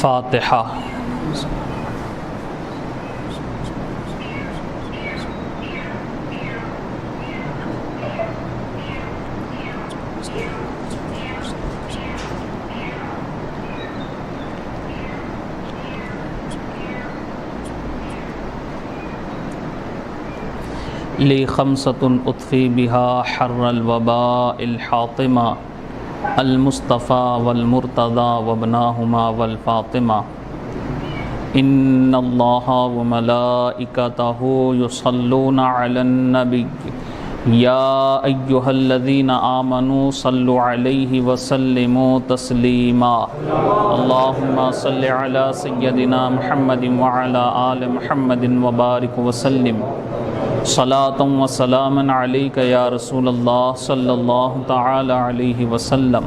فاتحہ۔ لی خمسۃ اطفی بہا حر الوباء الحاطمہ المصطفیٰ والمرتضیٰ وابناہما والفاطمہ۔ ان اللہ وملائکتہ یصلون علی النبی یا ایہا الذین آمنوا صلوا علیہ وسلموا تسلیما۔ اللہم صل علی سیدنا محمد وعلی آل محمد وبارک وسلم۔ صلاۃ و سلام علیک یا رسول اللہ صلی اللہ تعالی علیہ وسلم۔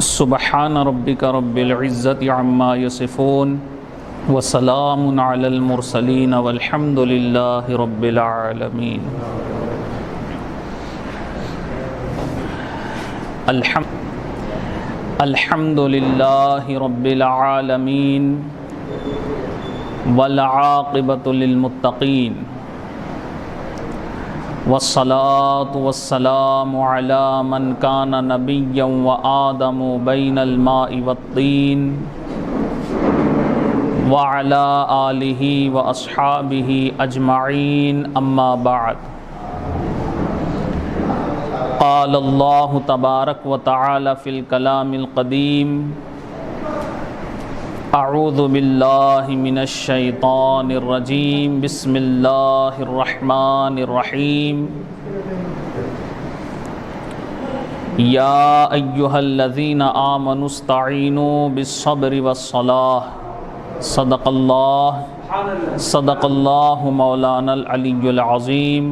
سبحان ربک رب العزت عما یصفون وسلام علی المرسلین والحمد للہ رب العالمین۔ الحمد للہ رب العالمین والعاقبۃ للمتقین، والصلاة والسلام على من كان نبيا وآدم بين الماء والطين وعلى آله وأصحابه أجمعين، أما بعد۔ قال الله تبارك وتعالى في الكلام القديم: اعوذ باللہ من الشیطان الرجیم، بسم اللہ الرحمن الرحیم۔ یا ایہا الذین آمنوا استعینوا بالصبر والصلاۃ۔ صدق اللہ مولانا العلی العظیم،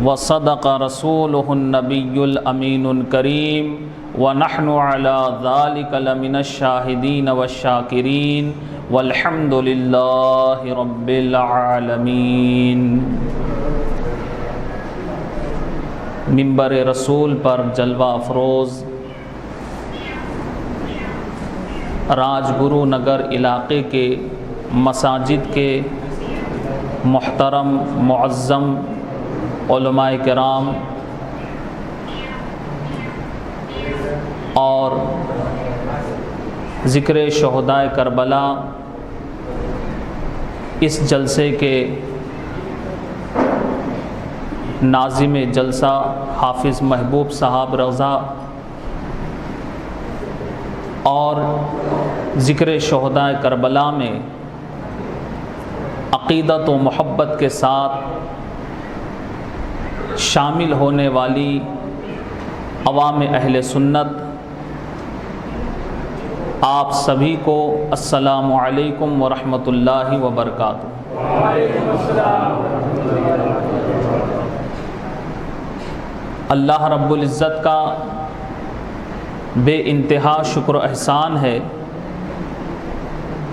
وصدق رسولہ النبی الامین الکریم، وَنَحْنُ عَلَى ذَلِكَ لَمِنَ الشَّاهِدِينَ وَالشَّاكِرِينَ وَالْحَمْدُ لِلَّهِ رَبِّ الْعَالَمِينَ۔ منبر رسول پر جلوہ افروز راج گرو نگر علاقے کے مساجد کے محترم معظم علماء کرام اور ذکر شہدائے کربلا اس جلسے کے ناظم جلسہ حافظ محبوب صاحب رضا اور ذکر شہدائے کربلا میں عقیدت و محبت کے ساتھ شامل ہونے والی عوام اہل سنت، آپ سبھی کو السلام علیکم ورحمۃ اللہ وبرکاتہ۔ اللہ رب العزت کا بے انتہا شکر و احسان ہے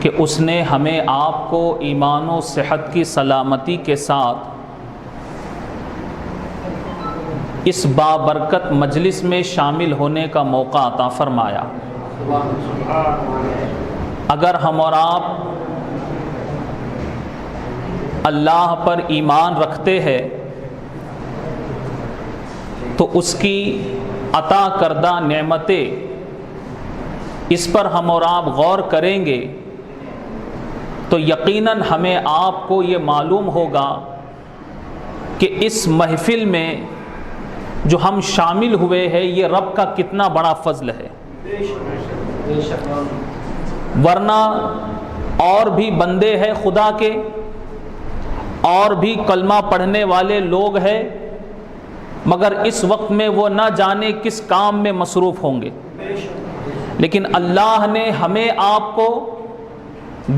کہ اس نے ہمیں آپ کو ایمان و صحت کی سلامتی کے ساتھ اس بابرکت مجلس میں شامل ہونے کا موقع عطا فرمایا۔ اگر ہم اور آپ اللہ پر ایمان رکھتے ہیں تو اس کی عطا کردہ نعمتیں اس پر ہم اور آپ غور کریں گے تو یقیناً ہمیں آپ کو یہ معلوم ہوگا کہ اس محفل میں جو ہم شامل ہوئے ہیں یہ رب کا کتنا بڑا فضل ہے۔ ورنہ اور بھی بندے ہیں خدا کے، اور بھی کلمہ پڑھنے والے لوگ ہیں، مگر اس وقت میں وہ نہ جانے کس کام میں مصروف ہوں گے، لیکن اللہ نے ہمیں آپ کو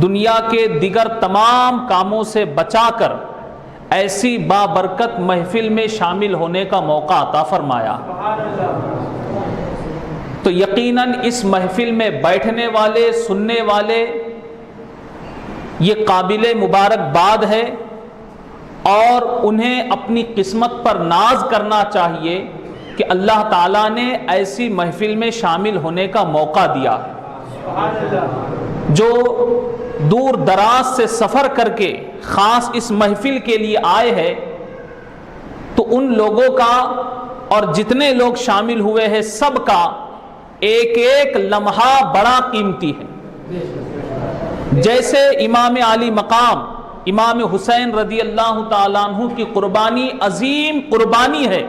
دنیا کے دیگر تمام کاموں سے بچا کر ایسی بابرکت محفل میں شامل ہونے کا موقع عطا فرمایا۔ تو یقیناً اس محفل میں بیٹھنے والے، سننے والے، یہ قابل مبارکباد ہے، اور انہیں اپنی قسمت پر ناز کرنا چاہیے کہ اللہ تعالیٰ نے ایسی محفل میں شامل ہونے کا موقع دیا ہے۔ جو دور دراز سے سفر کر کے خاص اس محفل کے لیے آئے ہیں، تو ان لوگوں کا اور جتنے لوگ شامل ہوئے ہیں سب کا ایک ایک لمحہ بڑا قیمتی ہے۔ جیسے امام علی مقام امام حسین رضی اللہ تعالیٰ عنہ کی قربانی عظیم قربانی ہے،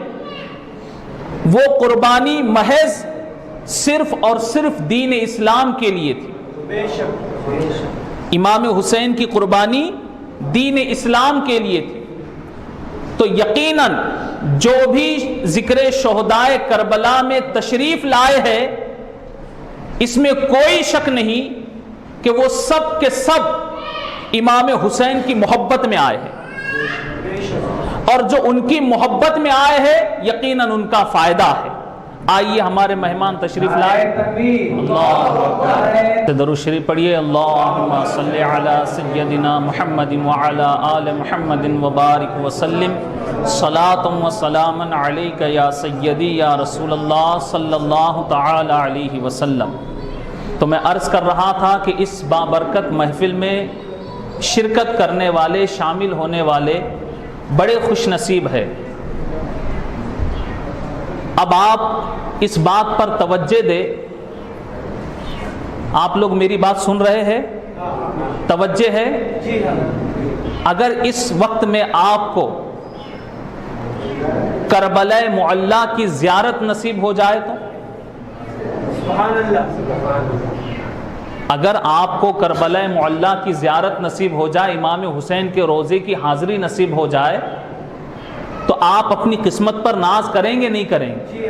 وہ قربانی محض صرف اور صرف دین اسلام کے لیے تھی۔ امام حسین کی قربانی دین اسلام کے لیے تھی، تو یقیناً جو بھی ذکر شہدائے کربلا میں تشریف لائے ہیں، اس میں کوئی شک نہیں کہ وہ سب کے سب امام حسین کی محبت میں آئے ہیں، اور جو ان کی محبت میں آئے ہیں یقیناً ان کا فائدہ ہے۔ آئیے ہمارے مہمان تشریف لائے، درود شریف پڑھیے، اللہم صلی علی سیدنا محمد وعلی آل محمد وبارک وسلم، صلاۃ و سلام علیک یا سیدی یا رسول اللہ صلی اللہ تعالی علیہ وسلم۔ تو میں عرض کر رہا تھا کہ اس بابرکت محفل میں شرکت کرنے والے، شامل ہونے والے بڑے خوش نصیب ہے۔ اب آپ اس بات پر توجہ دے، آپ لوگ میری بات سن رہے ہیں؟ توجہ ہے؟ اگر اس وقت میں آپ کو کربلا معلی کی زیارت نصیب ہو جائے تو؟ سبحان اللہ۔ اگر آپ کو کربلا معلی کی زیارت نصیب ہو جائے، امام حسین کے روضے کی حاضری نصیب ہو جائے، تو آپ اپنی قسمت پر ناز کریں گے نہیں کریں گے؟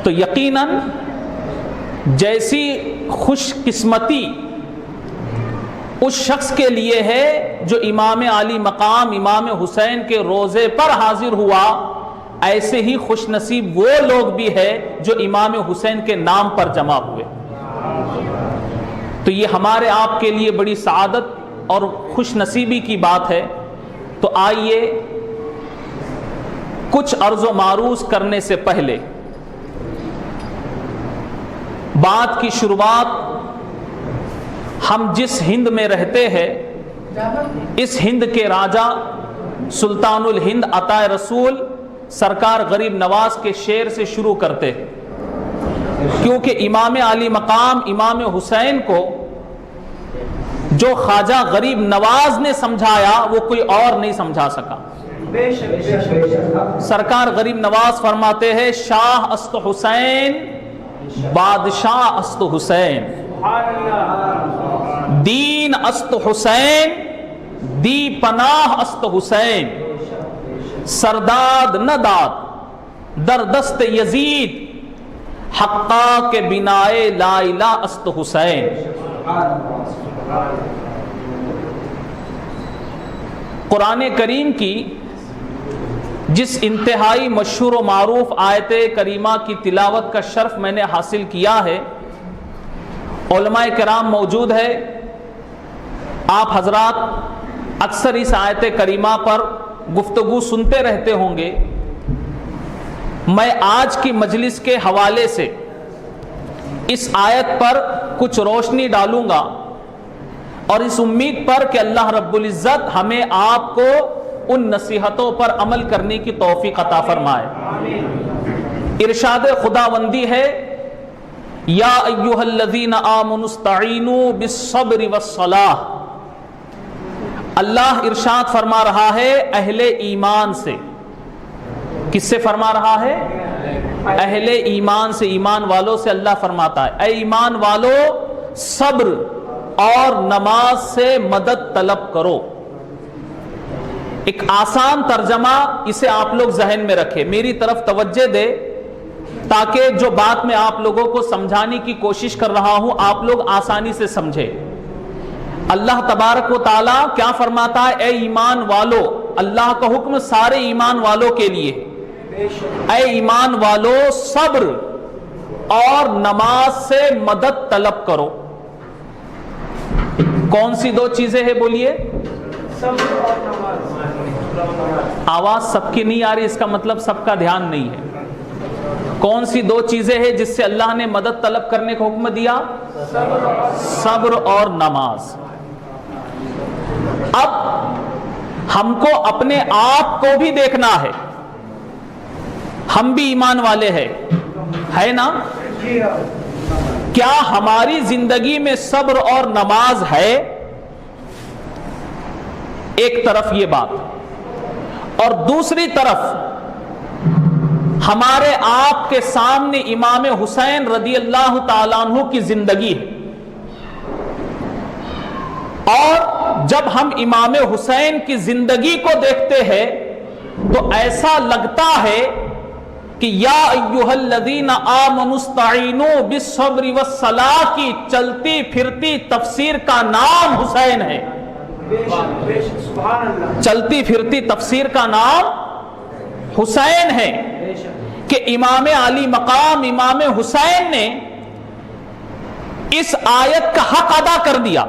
تو یقیناً جیسی خوش قسمتی اس شخص کے لیے ہے جو امام علی مقام امام حسین کے روضے پر حاضر ہوا، ایسے ہی خوش نصیب وہ لوگ بھی ہے جو امام حسین کے نام پر جمع ہوئے۔ تو یہ ہمارے آپ کے لیے بڑی سعادت اور خوش نصیبی کی بات ہے۔ تو آئیے کچھ عرض و معروض کرنے سے پہلے بات کی شروعات ہم جس ہند میں رہتے ہیں اس ہند کے راجا سلطان الہند عطا رسول سرکار غریب نواز کے شعر سے شروع کرتے ہیں، کیونکہ امام علی مقام امام حسین کو جو خواجہ غریب نواز نے سمجھایا وہ کوئی اور نہیں سمجھا سکا۔ سرکار غریب نواز فرماتے ہیں، شاہ است حسین بادشاہ است حسین، دین است حسین دی پناہ است حسین، سرداد نہ داد در دست یزید حقا کے بنائے لا الہ است حسین۔ قرآن کریم کی جس انتہائی مشہور و معروف آیت کریمہ کی تلاوت کا شرف میں نے حاصل کیا ہے، علماء کرام موجود ہے، آپ حضرات اکثر اس آیت کریمہ پر گفتگو سنتے رہتے ہوں گے۔ میں آج کی مجلس کے حوالے سے اس آیت پر کچھ روشنی ڈالوں گا، اور اس امید پر کہ اللہ رب العزت ہمیں آپ کو ان نصیحتوں پر عمل کرنے کی توفیق عطا فرمائے۔ ارشاد خداوندی ہے، یا ایھا الذین آمنوا استعینوا بالصبر والصلاۃ۔ اللہ ارشاد فرما رہا ہے اہل ایمان سے۔ کس سے فرما رہا ہے؟ اہل ایمان سے، ایمان والوں سے اللہ فرماتا ہے، اے ایمان والو صبر اور نماز سے مدد طلب کرو۔ ایک آسان ترجمہ اسے آپ لوگ ذہن میں رکھیں، میری طرف توجہ دے، تاکہ جو بات میں آپ لوگوں کو سمجھانے کی کوشش کر رہا ہوں آپ لوگ آسانی سے سمجھیں۔ اللہ تبارک و تعالیٰ کیا فرماتا ہے؟ اے ایمان والو، اللہ کا حکم سارے ایمان والوں کے لیے، اے ایمان والو صبر اور نماز سے مدد طلب کرو۔ کون سی دو چیزیں ہیں بولیے؟ صبر اور نماز۔ آواز سب کی نہیں آ رہی، اس کا مطلب سب کا دھیان نہیں ہے۔ کون سی دو چیزیں ہیں جس سے اللہ نے مدد طلب کرنے کا حکم دیا؟ صبر اور نماز۔ اب ہم کو اپنے آپ کو بھی دیکھنا ہے، ہم بھی ایمان والے ہیں، ہے نا؟ کیا ہماری زندگی میں صبر اور نماز ہے؟ ایک طرف یہ بات، اور دوسری طرف ہمارے آپ کے سامنے امام حسین رضی اللہ تعالیٰ عنہ کی زندگی ہے، اور جب ہم امام حسین کی زندگی کو دیکھتے ہیں تو ایسا لگتا ہے کہ یا ایھا الذین آمنوا استعینوا بالصبر والصلاۃ کی چلتی پھرتی تفسیر کا نام حسین ہے۔ چلتی پھرتی تفسیر کا نام حسین ہے کہ امام علی مقام امام حسین نے اس آیت کا حق ادا کر دیا،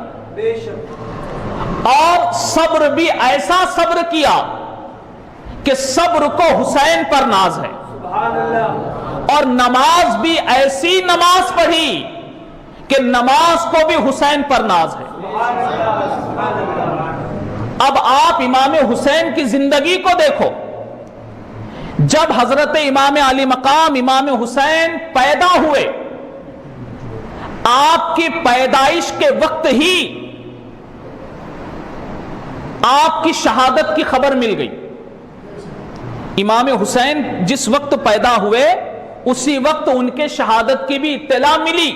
اور صبر بھی ایسا صبر کیا کہ صبر کو حسین پر ناز ہے، اور نماز بھی ایسی نماز پڑھی کہ نماز کو بھی حسین پر ناز ہے۔ اب آپ امام حسین کی زندگی کو دیکھو، جب حضرت امام علی مقام امام حسین پیدا ہوئے، آپ کی پیدائش کے وقت ہی آپ کی شہادت کی خبر مل گئی۔ امام حسین جس وقت پیدا ہوئے اسی وقت ان کے شہادت کی بھی اطلاع ملی۔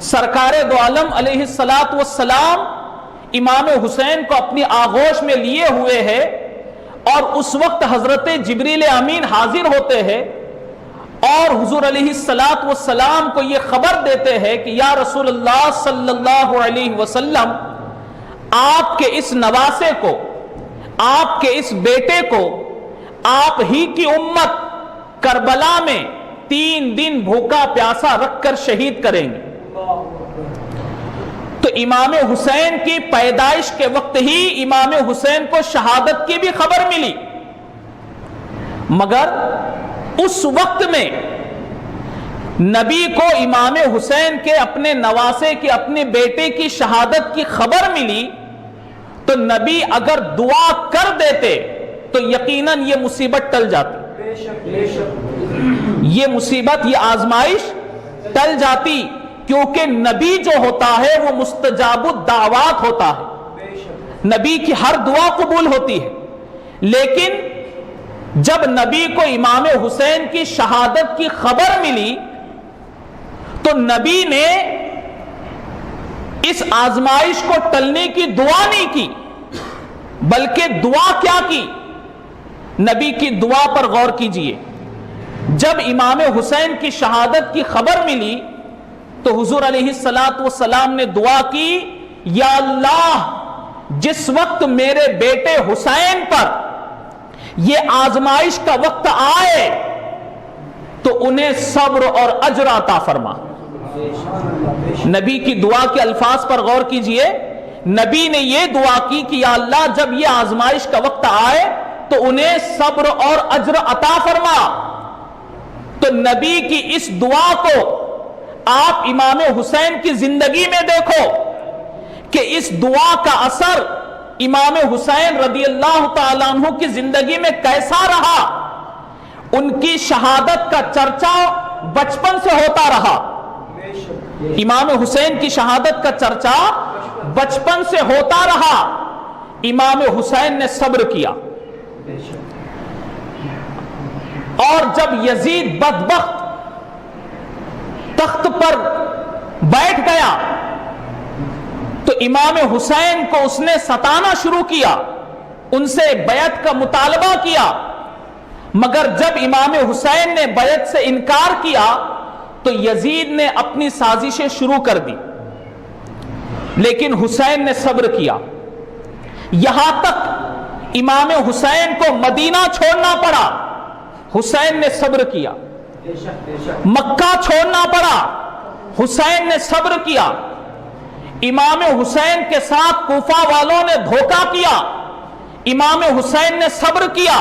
سرکار دو عالم علیہ الصلاۃ والسلام امام حسین کو اپنی آغوش میں لیے ہوئے ہیں، اور اس وقت حضرت جبریل امین حاضر ہوتے ہیں اور حضور علیہ الصلاۃ والسلام کو یہ خبر دیتے ہیں کہ یا رسول اللہ صلی اللہ علیہ وسلم، آپ کے اس نواسے کو، آپ کے اس بیٹے کو آپ ہی کی امت کربلا میں 3 دن بھوکا پیاسا رکھ کر شہید کریں گے۔ تو امام حسین کی پیدائش کے وقت ہی امام حسین کو شہادت کی بھی خبر ملی، مگر اس وقت میں نبی کو امام حسین کے اپنے نواسے کی، اپنے بیٹے کی شہادت کی خبر ملی تو نبی اگر دعا کر دیتے تو یقیناً یہ مصیبت ٹل جاتی، یہ مصیبت، یہ آزمائش ٹل جاتی، کیونکہ نبی جو ہوتا ہے وہ مستجاب الدعوات ہوتا ہے، نبی کی ہر دعا قبول ہوتی ہے۔ لیکن جب نبی کو امام حسین کی شہادت کی خبر ملی تو نبی نے اس آزمائش کو ٹلنے کی دعا نہیں کی، بلکہ دعا کیا کی؟ نبی کی دعا پر غور کیجئے۔ جب امام حسین کی شہادت کی خبر ملی تو حضور علیہ الصلاۃ والسلام نے دعا کی، یا اللہ، جس وقت میرے بیٹے حسین پر یہ آزمائش کا وقت آئے تو انہیں صبر اور اجر عطا فرما۔ نبی کی دعا کے الفاظ پر غور کیجئے، نبی نے یہ دعا کی کہ یا اللہ، جب یہ آزمائش کا وقت آئے تو انہیں صبر اور اجر عطا فرما۔ تو نبی کی اس دعا کو آپ امام حسین کی زندگی میں دیکھو کہ اس دعا کا اثر امام حسین رضی اللہ تعالیٰ عنہ کی زندگی میں کیسا رہا۔ ان کی شہادت کا چرچا بچپن سے ہوتا رہا، امام حسین کی شہادت کا چرچا بچپن سے ہوتا رہا۔ امام حسین نے صبر کیا، اور جب یزید بدبخت تخت پر بیٹھ گیا تو امام حسین کو اس نے ستانا شروع کیا، ان سے بیعت کا مطالبہ کیا، مگر جب امام حسین نے بیعت سے انکار کیا تو یزید نے اپنی سازشیں شروع کر دی، لیکن حسین نے صبر کیا، یہاں تک امام حسین کو مدینہ چھوڑنا پڑا، حسین نے صبر کیا، مکہ چھوڑنا پڑا، حسین نے صبر کیا، امام حسین کے ساتھ کوفہ والوں نے دھوکہ کیا، امام حسین نے صبر کیا،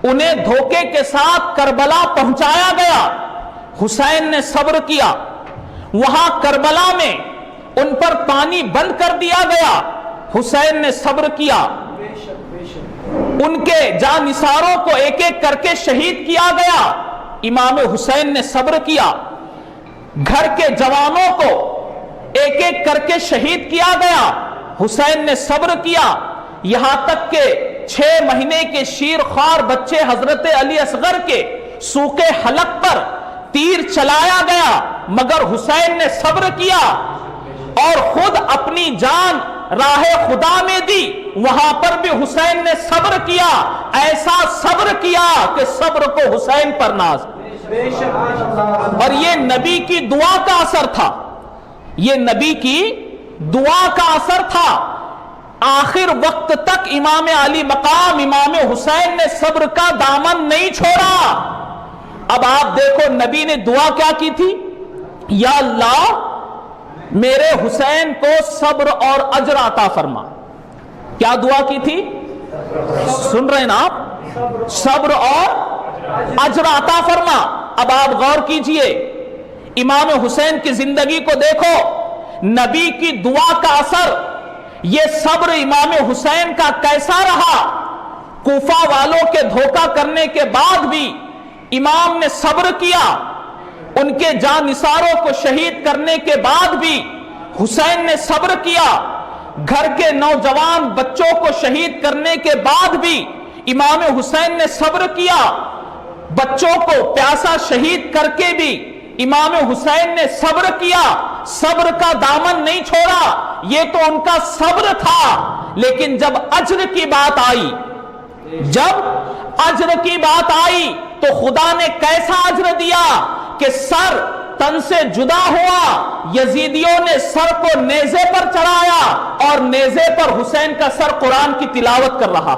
انہیں دھوکے کے ساتھ کربلا پہنچایا گیا، حسین نے صبر کیا، وہاں کربلا میں ان پر پانی بند کر دیا گیا، حسین نے صبر کیا، ان کے جانثاروں کو ایک ایک کر کے شہید کیا گیا، امام حسین نے صبر کیا، گھر کے جوانوں کو ایک ایک کر کے شہید کیا گیا، حسین نے صبر کیا، یہاں تک کہ 6 مہینے کے شیر خوار بچے حضرت علی اصغر کے سوکے حلق پر تیر چلایا گیا، مگر حسین نے صبر کیا اور خود اپنی جان راہ خدا میں دی، وہاں پر بھی حسین نے صبر کیا، ایسا صبر کیا کہ صبر کو حسین پر ناز، اور یہ نبی کی دعا کا اثر تھا، یہ نبی کی دعا کا اثر تھا، آخر وقت تک امام علی مقام امام حسین نے صبر کا دامن نہیں چھوڑا۔ اب آپ دیکھو نبی نے دعا کیا کی تھی، یا اللہ میرے حسین کو صبر اور اجر عطا فرما، کیا دعا کی تھی؟ سن رہے ہیں نا آپ، صبر اور اجر عطا فرما۔ اب آپ غور کیجئے، امام حسین کی زندگی کو دیکھو، نبی کی دعا کا اثر، یہ صبر امام حسین کا کیسا رہا، کوفہ والوں کے دھوکہ کرنے کے بعد بھی امام نے صبر کیا، ان کے جانثاروں کو شہید کرنے کے بعد بھی حسین نے صبر کیا، گھر کے نوجوان بچوں کو شہید کرنے کے بعد بھی امام حسین نے صبر کیا، بچوں کو پیاسا شہید کر کے بھی امام حسین نے صبر کیا، صبر کا دامن نہیں چھوڑا، یہ تو ان کا صبر تھا، لیکن جب اجر کی بات آئی، جب اجر کی بات آئی تو خدا نے کیسا اجر دیا کہ سر تن سے جدا ہوا، یزیدیوں نے سر کو نیزے پر چڑھایا اور نیزے پر حسین کا سر قرآن کی تلاوت کر رہا،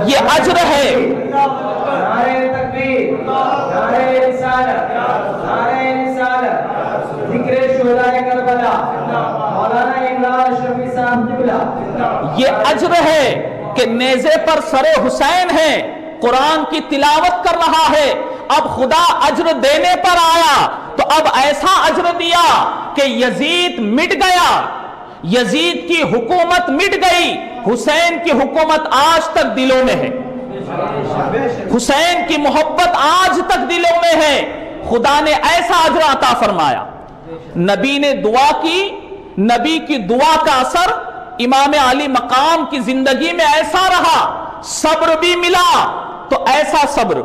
یہ اجر ہے۔ نعرہ تکبیر، نعرہ رسالت، نعرہ رسالت، ذکر شہدائے کربلا، مولانا عمران شفیع صاحب قبلہ، یہ اجر ہے کہ نیزے پر سر حسین ہے، قرآن کی تلاوت کر رہا ہے۔ اب خدا اجر دینے پر آیا تو اب ایسا اجر دیا کہ یزید مٹ گیا، یزید کی حکومت مٹ گئی، حسین کی حکومت آج تک دلوں میں ہے، حسین کی محبت آج تک دلوں میں ہے، خدا نے ایسا اجر عطا فرمایا۔ نبی نے دعا کی، نبی کی دعا کا اثر امام علی مقام کی زندگی میں ایسا رہا، صبر بھی ملا تو ایسا صبر،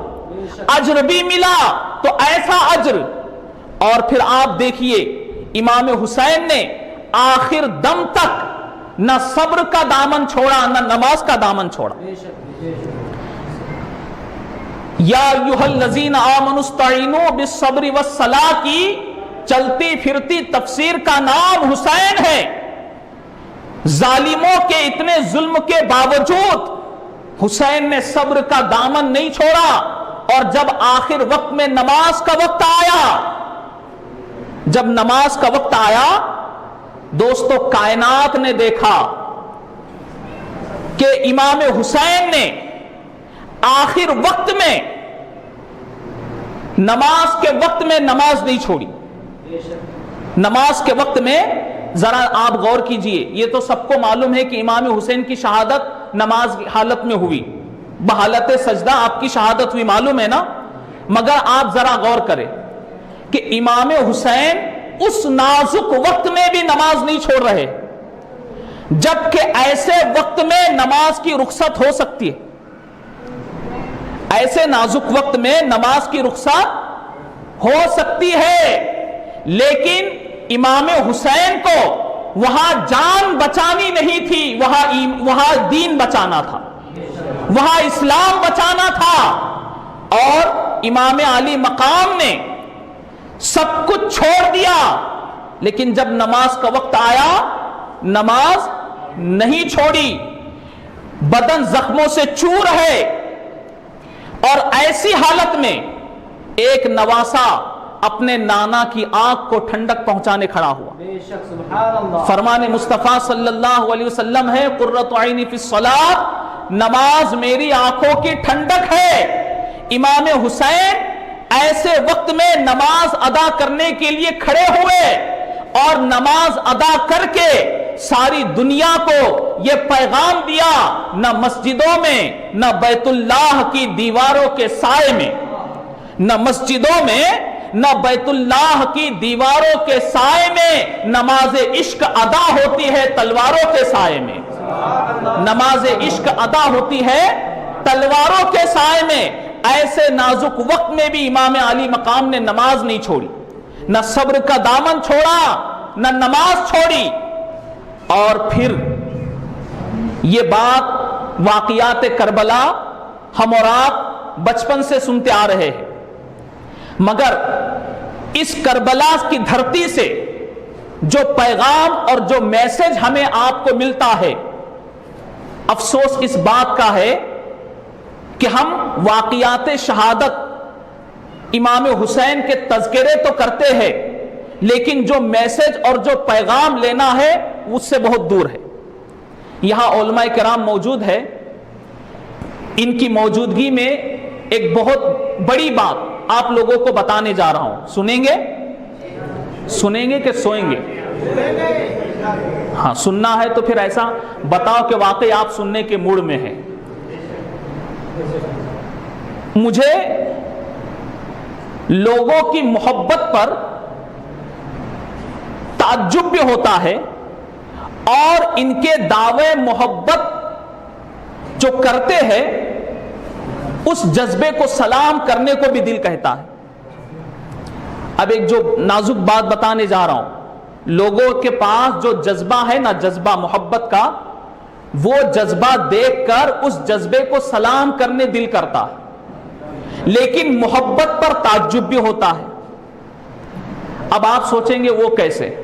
اجر بھی ملا تو ایسا اجر، اور پھر آپ دیکھیے امام حسین نے آخر دم تک نہ صبر کا دامن چھوڑا نہ نماز کا دامن چھوڑا۔ یا ایھا الذین آمنوا استعینوا بالصبر والصلاۃ کی چلتی پھرتی تفسیر کا نام حسین ہے۔ ظالموں کے اتنے ظلم کے باوجود حسین نے صبر کا دامن نہیں چھوڑا، اور جب آخر وقت میں نماز کا وقت آیا، جب نماز کا وقت آیا، دوستو کائنات نے دیکھا کہ امام حسین نے آخر وقت میں نماز کے وقت میں نماز نہیں چھوڑی۔ نماز کے وقت میں ذرا آپ غور کیجئے، یہ تو سب کو معلوم ہے کہ امام حسین کی شہادت نماز کی حالت میں ہوئی، بحالت سجدہ آپ کی شہادت ہوئی، معلوم ہے نا، مگر آپ ذرا غور کریں کہ امام حسین اس نازک وقت میں بھی نماز نہیں چھوڑ رہے، جبکہ ایسے وقت میں نماز کی رخصت ہو سکتی ہے، ایسے نازک وقت میں نماز کی رخصت ہو سکتی ہے، لیکن امام حسین کو وہاں جان بچانی نہیں تھی، وہاں دین بچانا تھا، وہاں اسلام بچانا تھا، اور امام علی مقام نے سب کچھ چھوڑ دیا، لیکن جب نماز کا وقت آیا نماز نہیں چھوڑی، بدن زخموں سے چور ہے، اور ایسی حالت میں ایک نواسا اپنے نانا کی آنکھ کو ٹھنڈک پہنچانے کھڑا ہوا۔ فرمان مصطفیٰ صلی اللہ علیہ وسلم ہے قرۃ عینی فی الصلاۃ، نماز میری آنکھوں کی ٹھنڈک ہے۔ امام حسین ایسے وقت میں نماز ادا کرنے کے لیے کھڑے ہوئے اور نماز ادا کر کے ساری دنیا کو یہ پیغام دیا، نہ مسجدوں میں نہ بیت اللہ کی دیواروں کے سائے میں، نہ مسجدوں میں نہ بیت اللہ کی دیواروں کے سائے میں نماز عشق ادا ہوتی ہے تلواروں کے سائے میں، نماز عشق ادا ہوتی ہے تلواروں کے سائے میں۔ ایسے نازک وقت میں بھی امام علی مقام نے نماز نہیں چھوڑی، نہ صبر کا دامن چھوڑا نہ نماز چھوڑی۔ اور پھر یہ بات واقعات کربلا ہم اور آپ بچپن سے سنتے آ رہے ہیں، مگر اس کربلا کی دھرتی سے جو پیغام اور جو میسج ہمیں آپ کو ملتا ہے، افسوس اس بات کا ہے کہ ہم واقعات شہادت امام حسین کے تذکرے تو کرتے ہیں، لیکن جو میسج اور جو پیغام لینا ہے اس سے بہت دور ہے۔ یہاں علماء کرام موجود ہے، ان کی موجودگی میں ایک بہت بڑی بات آپ لوگوں کو بتانے جا رہا ہوں۔ سنیں گے کہ سوئیں گے؟ ہاں، سننا ہے تو پھر ایسا بتاؤ کہ واقعی آپ سننے کے موڈ میں ہیں۔ مجھے لوگوں کی محبت پر تعجب بھی ہوتا ہے اور ان کے دعوے محبت جو کرتے ہیں اس جذبے کو سلام کرنے کو بھی دل کہتا ہے۔ اب ایک جو نازک بات بتانے جا رہا ہوں، لوگوں کے پاس جو جذبہ ہے نا، جذبہ محبت کا، وہ جذبہ دیکھ کر اس جذبے کو سلام کرنے دل کرتا ہے، لیکن محبت پر تعجب بھی ہوتا ہے۔ اب آپ سوچیں گے وہ کیسے؟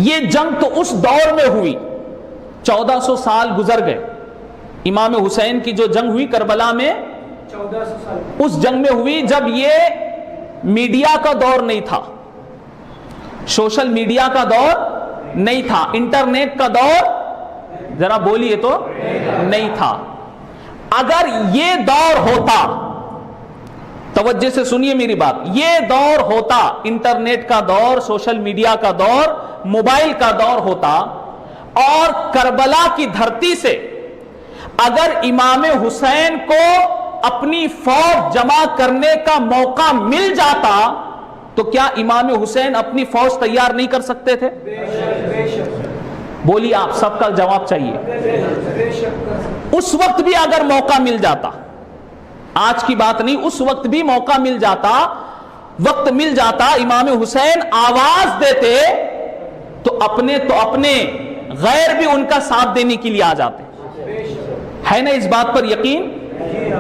یہ جنگ تو اس دور میں ہوئی، 1400 سال گزر گئے۔ امام حسین کی جو جنگ ہوئی کربلا میں، 1400 سال اس جنگ میں ہوئی جب یہ میڈیا کا دور نہیں تھا، سوشل میڈیا کا دور نہیں تھا، انٹرنیٹ کا دور ذرا بولیے تو نہیں تھا۔ اگر یہ دور ہوتا، توجہ سے سنیے میری بات، یہ دور ہوتا، انٹرنیٹ کا دور، سوشل میڈیا کا دور، موبائل کا دور ہوتا، اور کربلا کی دھرتی سے اگر امام حسین کو اپنی فوج جمع کرنے کا موقع مل جاتا تو کیا امام حسین اپنی فوج تیار نہیں کر سکتے تھے؟ بولیے، آپ سب کا جواب چاہیے۔ اس وقت بھی اگر موقع مل جاتا، آج کی بات نہیں، اس وقت بھی موقع مل جاتا، وقت مل جاتا، امام حسین آواز دیتے تو اپنے غیر بھی ان کا ساتھ دینے کے لیے آ جاتے۔ ہے نا اس بات پر یقین؟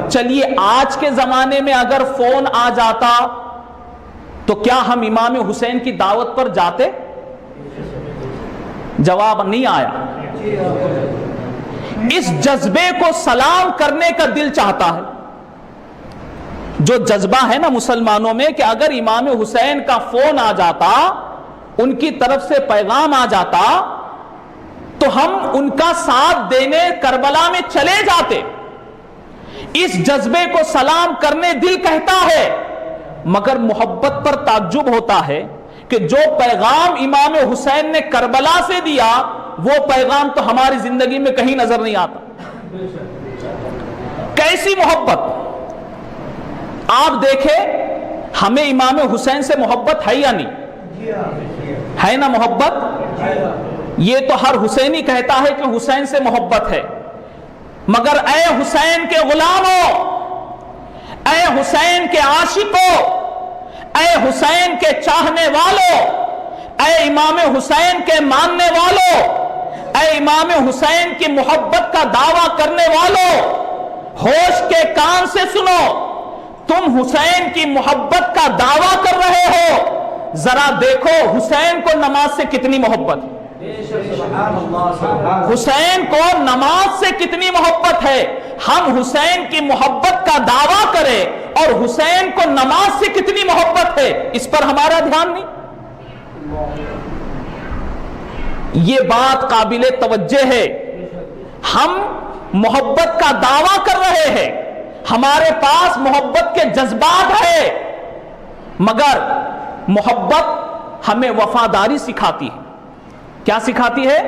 چلیے، آج کے زمانے میں اگر فون آ جاتا تو کیا ہم امام حسین کی دعوت پر جاتے؟ جواب نہیں آیا۔ اس جذبے کو سلام کرنے کا دل چاہتا ہے، جو جذبہ ہے نا مسلمانوں میں کہ اگر امام حسین کا فون آ جاتا، ان کی طرف سے پیغام آ جاتا تو ہم ان کا ساتھ دینے کربلا میں چلے جاتے۔ اس جذبے کو سلام کرنے دل کہتا ہے، مگر محبت پر تعجب ہوتا ہے کہ جو پیغام امام حسین نے کربلا سے دیا وہ پیغام تو ہماری زندگی میں کہیں نظر نہیں آتا۔ کیسی محبت! آپ دیکھیں، ہمیں امام حسین سے محبت ہے یا نہیں؟ ہے نا محبت؟ یہ تو ہر حسینی کہتا ہے کہ حسین سے محبت ہے، مگر اے حسین کے غلاموں، اے حسین کے عاشقوں، اے حسین کے چاہنے والوں، اے امام حسین کے ماننے والوں، اے امام حسین کی محبت کا دعویٰ کرنے والوں، ہوش کے کان سے سنو، تم حسین کی محبت کا دعویٰ کر رہے ہو، ذرا دیکھو حسین کو نماز سے کتنی محبت ہے، حسین کو نماز سے کتنی محبت ہے۔ ہم حسین کی محبت کا دعویٰ کریں اور حسین کو نماز سے کتنی محبت ہے، اس پر ہمارا دھیان نہیں۔ یہ بات قابل توجہ ہے، ہم محبت کا دعویٰ کر رہے ہیں، ہمارے پاس محبت کے جذبات ہیں، مگر محبت ہمیں وفاداری سکھاتی ہے۔ کیا سکھاتی ہے؟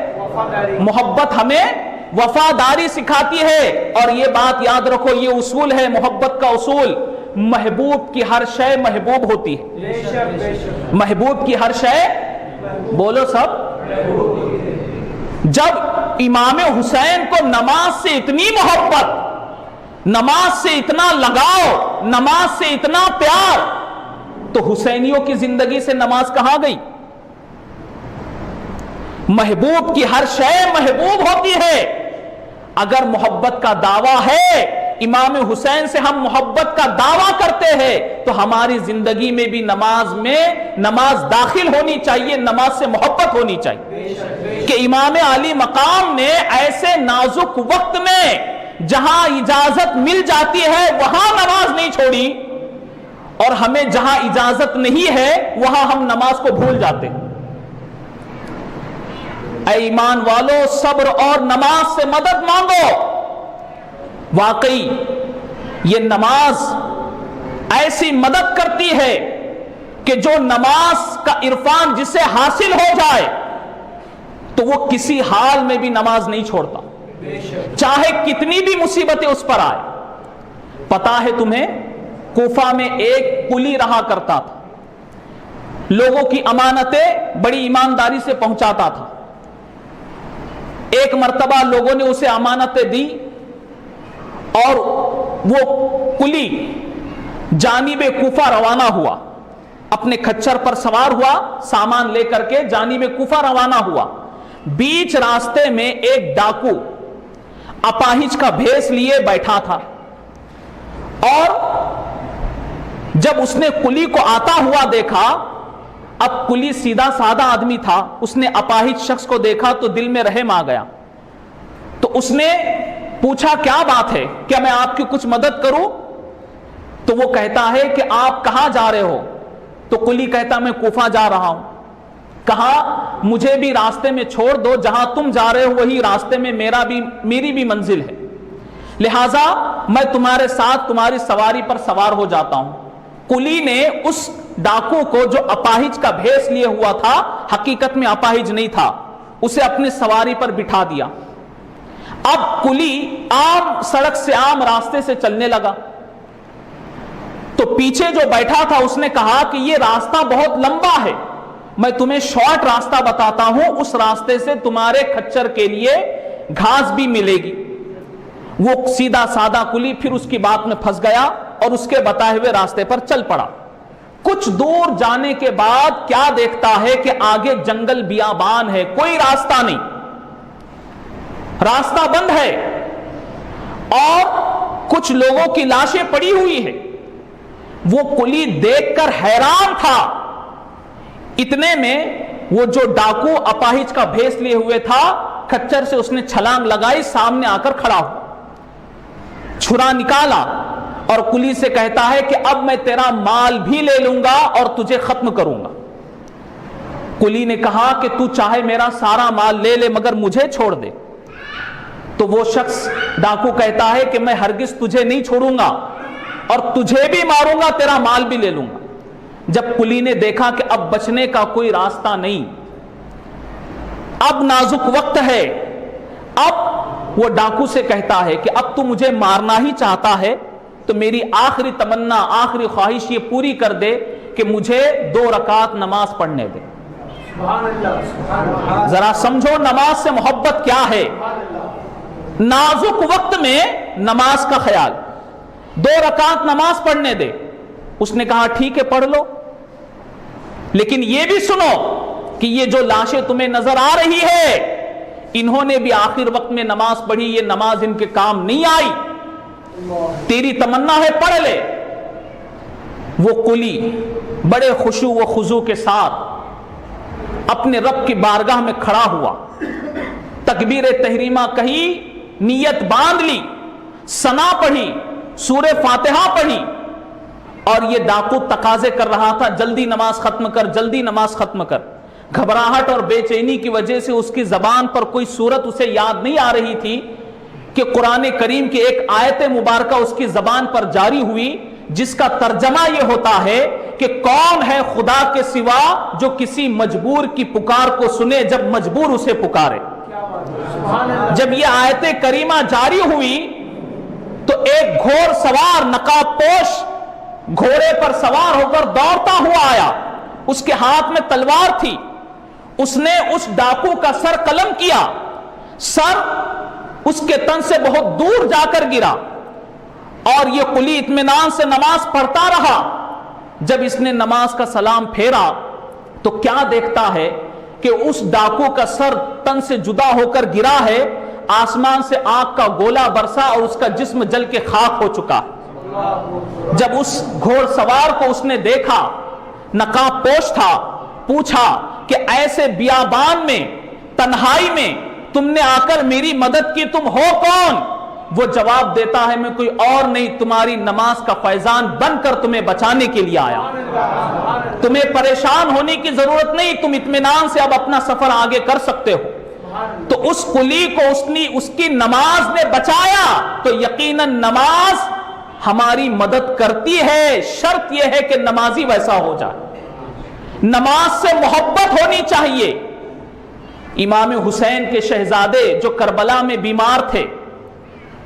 محبت ہمیں وفاداری سکھاتی ہے۔ اور یہ بات یاد رکھو، یہ اصول ہے محبت کا اصول، محبوب کی ہر شے محبوب ہوتی ہے۔ محبوب کی ہر شے، بولو سب، جب امام حسین کو نماز سے اتنی محبت، نماز سے اتنا لگاؤ، نماز سے اتنا پیار، تو حسینیوں کی زندگی سے نماز کہاں گئی؟ محبوب کی ہر شے محبوب ہوتی ہے۔ اگر محبت کا دعویٰ ہے، امام حسین سے ہم محبت کا دعویٰ کرتے ہیں، تو ہماری زندگی میں بھی نماز داخل ہونی چاہیے، نماز سے محبت ہونی چاہیے۔ کہ امام علی مقام نے ایسے نازک وقت میں جہاں اجازت مل جاتی ہے وہاں نماز نہیں چھوڑی، اور ہمیں جہاں اجازت نہیں ہے وہاں ہم نماز کو بھول جاتے ہیں۔ اے ایمان والو، صبر اور نماز سے مدد مانگو۔ واقعی یہ نماز ایسی مدد کرتی ہے کہ جو نماز کا عرفان جسے حاصل ہو جائے تو وہ کسی حال میں بھی نماز نہیں چھوڑتا، چاہے کتنی بھی مصیبتیں اس پر آئے۔ پتا ہے تمہیں، کوفہ میں ایک قلی رہا کرتا تھا، لوگوں کی امانتیں بڑی ایمانداری سے پہنچاتا تھا۔ ایک مرتبہ لوگوں نے اسے امانتیں دی اور وہ قلی جانب کوفہ روانہ ہوا، اپنے کھچر پر سوار ہوا، سامان لے کر کے جانب کوفہ روانہ ہوا۔ بیچ راستے میں ایک ڈاکو اپاہج کا بھیس لیے بیٹھا تھا، اور جب اس نے قلی کو آتا ہوا دیکھا، اب قلی سیدھا سادہ آدمی تھا، اس نے اپاہج شخص کو دیکھا تو دل میں رحم آ گیا، تو اس نے پوچھا کیا بات ہے، کیا میں آپ کی کچھ مدد کروں؟ تو وہ کہتا ہے کہ آپ کہاں جا رہے ہو؟ تو قلی کہتا میں کوفہ جا رہا ہوں۔ کہا مجھے بھی راستے میں چھوڑ دو، جہاں تم جا رہے ہو وہی راستے میں میری بھی منزل ہے، لہٰذا میں تمہارے ساتھ تمہاری سواری پر سوار ہو جاتا ہوں۔ قلی نے اس ڈاکو کو جو اپاہج کا بھیس لیے ہوا تھا، حقیقت میں اپاہج نہیں تھا، اسے اپنی سواری پر بٹھا دیا۔ اب قلی عام سڑک سے عام راستے سے چلنے لگا، تو پیچھے جو بیٹھا تھا اس نے کہا کہ یہ راستہ بہت لمبا ہے، میں تمہیں شارٹ راستہ بتاتا ہوں، اس راستے سے تمہارے کھچر کے لیے گھاس بھی ملے گی۔ وہ سیدھا سادہ قلی پھر اس کی بات میں پھنس گیا اور اس کے بتائے ہوئے راستے پر چل پڑا۔ کچھ دور جانے کے بعد کیا دیکھتا ہے کہ آگے جنگل بیابان ہے، کوئی راستہ نہیں، راستہ بند ہے، اور کچھ لوگوں کی لاشیں پڑی ہوئی ہیں۔ وہ قلی دیکھ کر حیران تھا۔ اتنے میں وہ جو ڈاکو اپاہج کا بھیس لیے ہوئے تھا، کھچر سے اس نے چھلانگ لگائی، سامنے آ کر کھڑا ہوا، چھرا نکالا اور قلی سے کہتا ہے کہ اب میں تیرا مال بھی لے لوں گا اور تجھے ختم کروں گا۔ قلی نے کہا کہ تو چاہے میرا سارا مال لے لے مگر مجھے چھوڑ دے۔ تو وہ شخص ڈاکو کہتا ہے کہ میں ہرگز تجھے نہیں چھوڑوں گا اور تجھے بھی ماروں گا، تیرا مال بھی لے لوں گا۔ جب قلی نے دیکھا کہ اب بچنے کا کوئی راستہ نہیں، اب نازک وقت ہے، اب وہ ڈاکو سے کہتا ہے کہ اب تو مجھے مارنا ہی چاہتا ہے تو میری آخری تمنا، آخری خواہش یہ پوری کر دے کہ مجھے 2 رکعت نماز پڑھنے دے۔ ذرا سمجھو نماز سے محبت کیا ہے۔ نازک وقت میں نماز کا خیال، 2 رکعت نماز پڑھنے دے۔ اس نے کہا ٹھیک ہے پڑھ لو، لیکن یہ بھی سنو کہ یہ جو لاشیں تمہیں نظر آ رہی ہے، انہوں نے بھی آخر وقت میں نماز پڑھی، یہ نماز ان کے کام نہیں آئی، تیری تمنا ہے پڑھ لے۔ وہ قلی بڑے خشوع و خضوع کے ساتھ اپنے رب کی بارگاہ میں کھڑا ہوا، تکبیر تحریمہ کہی، نیت باندھ لی، ثنا پڑھی، سورہ فاتحہ پڑھی، اور یہ ڈاکو تقاضے کر رہا تھا جلدی نماز ختم کر، جلدی نماز ختم کر۔ گھبراہٹ اور بے چینی کی وجہ سے اس کی زبان پر کوئی صورت اسے یاد نہیں آ رہی تھی، کہ قرآن کریم کی ایک آیت مبارکہ اس کی زبان پر جاری ہوئی جس کا ترجمہ یہ ہوتا ہے کہ کون ہے خدا کے سوا جو کسی مجبور کی پکار کو سنے جب مجبور اسے پکارے۔ جب یہ آیت کریمہ جاری ہوئی تو ایک گھوڑ سوار نقاب پوش گھوڑے پر سوار ہو کر دوڑتا ہوا آیا، اس کے ہاتھ میں تلوار تھی، اس نے اس ڈاکو کا سر قلم کیا، سر اس کے تن سے بہت دور جا کر گرا اور یہ قلی اطمینان سے نماز پڑھتا رہا۔ جب اس نے نماز کا سلام پھیرا تو کیا دیکھتا ہے کہ اس ڈاکو کا سر تن سے جدا ہو کر گرا ہے، آسمان سے آگ کا گولا برسا اور اس کا جسم جل کے خاک ہو چکا۔ جب اس گھوڑ سوار کو اس نے دیکھا، نقاب پوش تھا، پوچھا کہ ایسے بیابان میں تنہائی میں تم نے آ کر میری مدد کی، تم ہو کون؟ وہ جواب دیتا ہے میں کوئی اور نہیں، تمہاری نماز کا فیضان بن کر تمہیں بچانے کے لیے آیا، تمہیں پریشان ہونے کی ضرورت نہیں، تم اطمینان سے اب اپنا سفر آگے کر سکتے ہو۔ تو اس قلی کو اس کی نماز نے بچایا۔ تو یقیناً نماز ہماری مدد کرتی ہے، شرط یہ ہے کہ نمازی ویسا ہو جائے، نماز سے محبت ہونی چاہیے۔ امام حسین کے شہزادے جو کربلا میں بیمار تھے،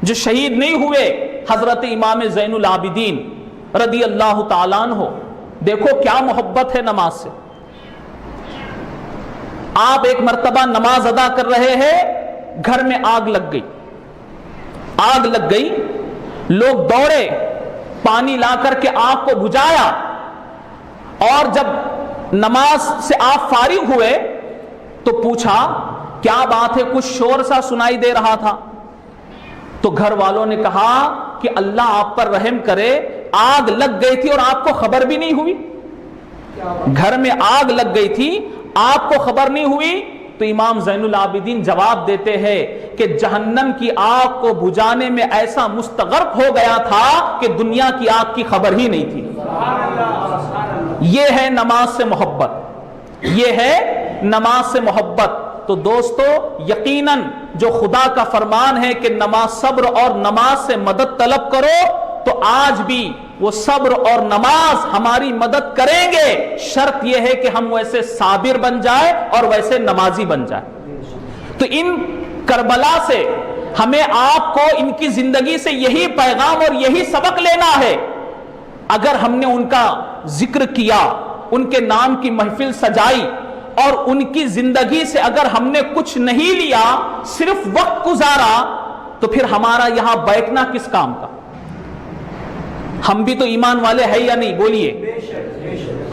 جو شہید نہیں ہوئے، حضرت امام زین العابدین رضی اللہ تعالیٰ عنہ، دیکھو کیا محبت ہے نماز سے۔ آپ ایک مرتبہ نماز ادا کر رہے ہیں، گھر میں آگ لگ گئی، آگ لگ گئی، لوگ دوڑے، پانی لا کر کے آگ کو بجھایا، اور جب نماز سے آپ فارغ ہوئے تو پوچھا کیا بات ہے، کچھ شور سا سنائی دے رہا تھا۔ تو گھر والوں نے کہا کہ اللہ آپ پر رحم کرے، آگ لگ گئی تھی اور آپ کو خبر بھی نہیں ہوئی، گھر میں آگ لگ گئی تھی آپ کو خبر نہیں ہوئی۔ تو امام زین العابدین جواب دیتے ہیں کہ جہنم کی آگ کو بجھانے میں ایسا مستغرق ہو گیا تھا کہ دنیا کی آگ کی خبر ہی نہیں تھی۔ یہ ہے نماز سے محبت، یہ ہے نماز سے محبت۔ تو دوستو یقیناً جو خدا کا فرمان ہے کہ نماز صبر اور نماز سے مدد طلب کرو، تو آج بھی وہ صبر اور نماز ہماری مدد کریں گے، شرط یہ ہے کہ ہم ویسے صابر بن جائے اور ویسے نمازی بن جائے۔ تو ان کربلا سے ہمیں آپ کو ان کی زندگی سے یہی پیغام اور یہی سبق لینا ہے۔ اگر ہم نے ان کا ذکر کیا، ان کے نام کی محفل سجائی اور ان کی زندگی سے اگر ہم نے کچھ نہیں لیا، صرف وقت گزارا، تو پھر ہمارا یہاں بیٹھنا کس کام کا؟ ہم بھی تو ایمان والے ہیں یا نہیں؟ بولیے،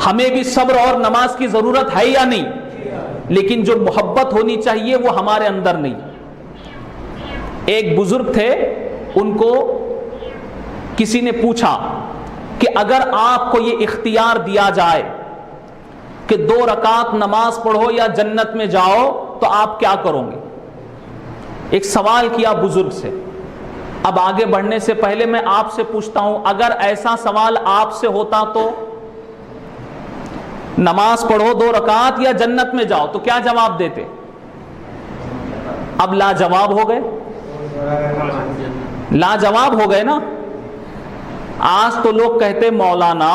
ہمیں بھی صبر اور نماز کی ضرورت ہے یا نہیں؟ لیکن جو محبت ہونی چاہیے وہ ہمارے اندر نہیں۔ ایک بزرگ تھے، ان کو کسی نے پوچھا کہ اگر آپ کو یہ اختیار دیا جائے کہ 2 رکعت نماز پڑھو یا جنت میں جاؤ تو آپ کیا کرو گے؟ ایک سوال کیا بزرگ سے۔ اب آگے بڑھنے سے پہلے میں آپ سے پوچھتا ہوں، اگر ایسا سوال آپ سے ہوتا تو نماز پڑھو 2 رکعت یا جنت میں جاؤ، تو کیا جواب دیتے؟ اب لاجواب ہو گئے، لاجواب ہو گئے نا۔ آج تو لوگ کہتے مولانا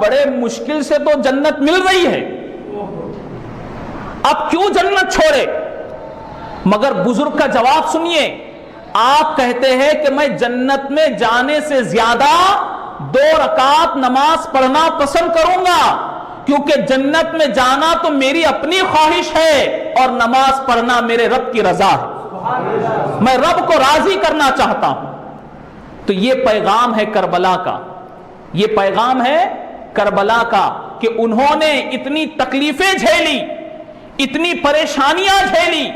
بڑے مشکل سے تو جنت مل رہی ہے، اب کیوں جنت چھوڑے؟ مگر بزرگ کا جواب سنیے، آپ کہتے ہیں کہ میں جنت میں جانے سے زیادہ 2 رکعت نماز پڑھنا پسند کروں گا، کیونکہ جنت میں جانا تو میری اپنی خواہش ہے اور نماز پڑھنا میرے رب کی رضا ہے، میں رب کو راضی کرنا چاہتا ہوں۔ تو یہ پیغام ہے کربلا کا، یہ پیغام ہے کربلا کا کہ انہوں نے اتنی تکلیفیں جھیلی، اتنی پریشانیاں جھیلی،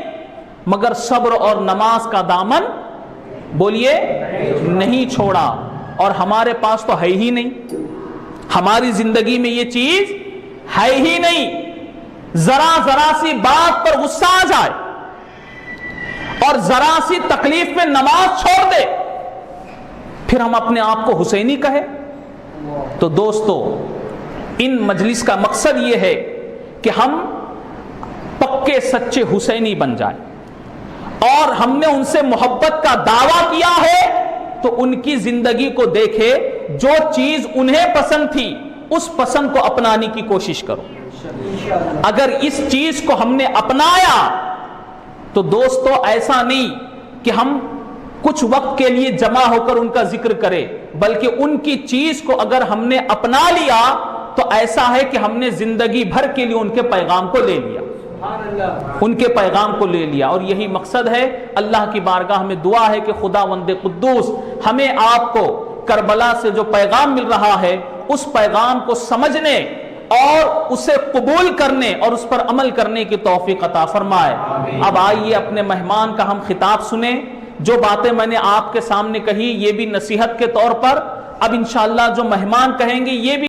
مگر صبر اور نماز کا دامن بولیے نہیں چھوڑا۔ اور ہمارے پاس تو ہے ہی نہیں، ہماری زندگی میں یہ چیز ہے ہی نہیں۔ ذرا سی بات پر غصہ آ جائے اور ذرا سی تکلیف میں نماز چھوڑ دے، پھر ہم اپنے آپ کو حسینی کہے۔ تو دوستو ان مجلس کا مقصد یہ ہے کہ ہم پکے سچے حسینی بن جائیں اور ہم نے ان سے محبت کا دعویٰ کیا ہے تو ان کی زندگی کو دیکھے، جو چیز انہیں پسند تھی اس پسند کو اپنانے کی کوشش کرو۔ اگر اس چیز کو ہم نے اپنایا تو دوستو ایسا نہیں کہ ہم کچھ وقت کے لیے جمع ہو کر ان کا ذکر کریں، بلکہ ان کی چیز کو اگر ہم نے اپنا لیا تو ایسا ہے کہ ہم نے زندگی بھر کے لیے ان کے پیغام کو لے لیا، ان کے پیغام کو لے لیا۔ اور یہی مقصد ہے۔ اللہ کی بارگاہ میں دعا ہے کہ خداوند قدوس ہمیں آپ کو کربلا سے جو پیغام مل رہا ہے اس پیغام کو سمجھنے اور اسے قبول کرنے اور اس پر عمل کرنے کی توفیق عطا فرمائے۔ اب آئیے اپنے مہمان کا ہم خطاب سنیں۔ جو باتیں میں نے آپ کے سامنے کہی یہ بھی نصیحت کے طور پر، اب انشاءاللہ جو مہمان کہیں گے یہ بھی